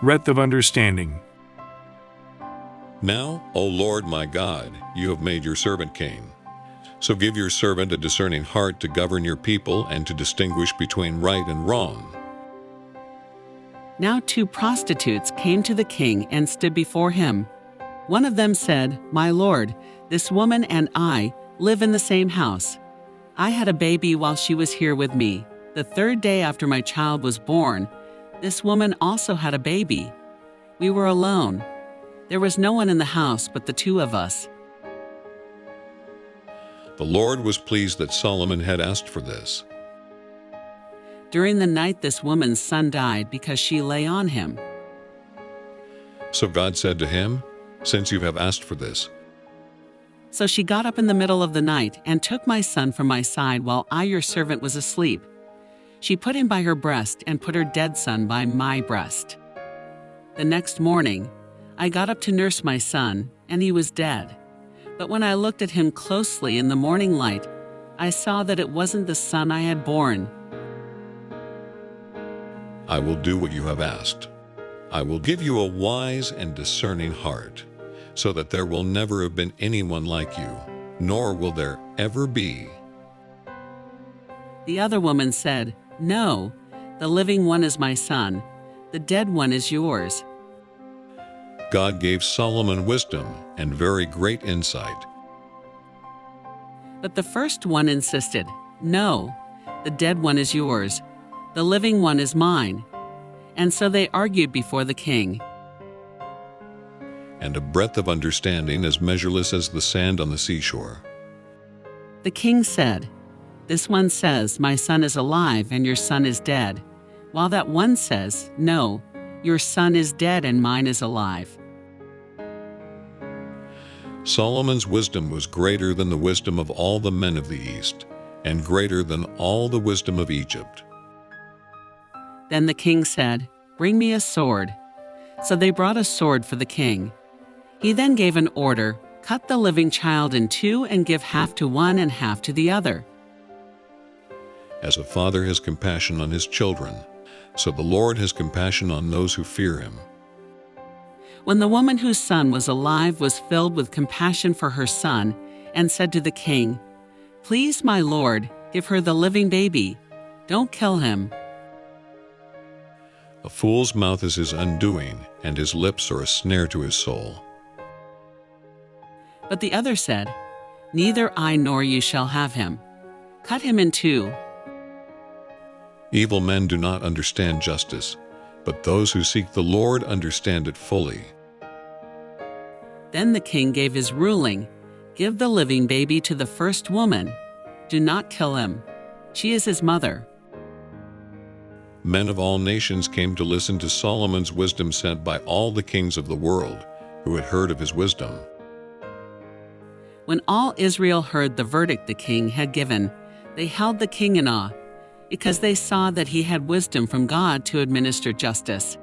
Breadth of understanding. Now, O Lord my God, you have made your servant king. So give your servant a discerning heart to govern your people and to distinguish between right and wrong. Now 2 prostitutes came to the king and stood before him. One of them said, "My lord, this woman and I live in the same house. I had a baby while she was here with me. The 3rd day after my child was born, this woman also had a baby. We were alone. There was no one in the house but the 2 of us." The Lord was pleased that Solomon had asked for this. During the night this woman's son died because she lay on him. So God said to him, "Since you have asked for this." So she got up in the middle of the night and took my son from my side while I, your servant, was asleep. She put him by her breast and put her dead son by my breast. The next morning, I got up to nurse my son, and he was dead. But when I looked at him closely in the morning light, I saw that it wasn't the son I had born. I will do what you have asked. I will give you a wise and discerning heart, so that there will never have been anyone like you, nor will there ever be. The other woman said, "No, the living one is my son. The dead one is yours." God gave Solomon wisdom and very great insight. But the first one insisted, "No, the dead one is yours. The living one is mine." And so they argued before the king. And a breadth of understanding as measureless as the sand on the seashore. The king said, "This one says, 'My son is alive and your son is dead,' while that one says, 'No, your son is dead and mine is alive.'" Solomon's wisdom was greater than the wisdom of all the men of the East, and greater than all the wisdom of Egypt. Then the king said, "Bring me a sword." So they brought a sword for the king. He then gave an order, "Cut the living child in 2 and give half to one and half to the other." As a father has compassion on his children, so the Lord has compassion on those who fear him. When the woman whose son was alive was filled with compassion for her son and said to the king, "Please, my lord, give her the living baby. Don't kill him." A fool's mouth is his undoing, and his lips are a snare to his soul. But the other said, "Neither I nor you shall have him. Cut him in 2. Evil men do not understand justice, but those who seek the Lord understand it fully. Then the king gave his ruling, "Give the living baby to the first woman. Do not kill him. She is his mother." Men of all nations came to listen to Solomon's wisdom sent by all the kings of the world who had heard of his wisdom. When all Israel heard the verdict the king had given, they held the king in awe, because they saw that he had wisdom from God to administer justice.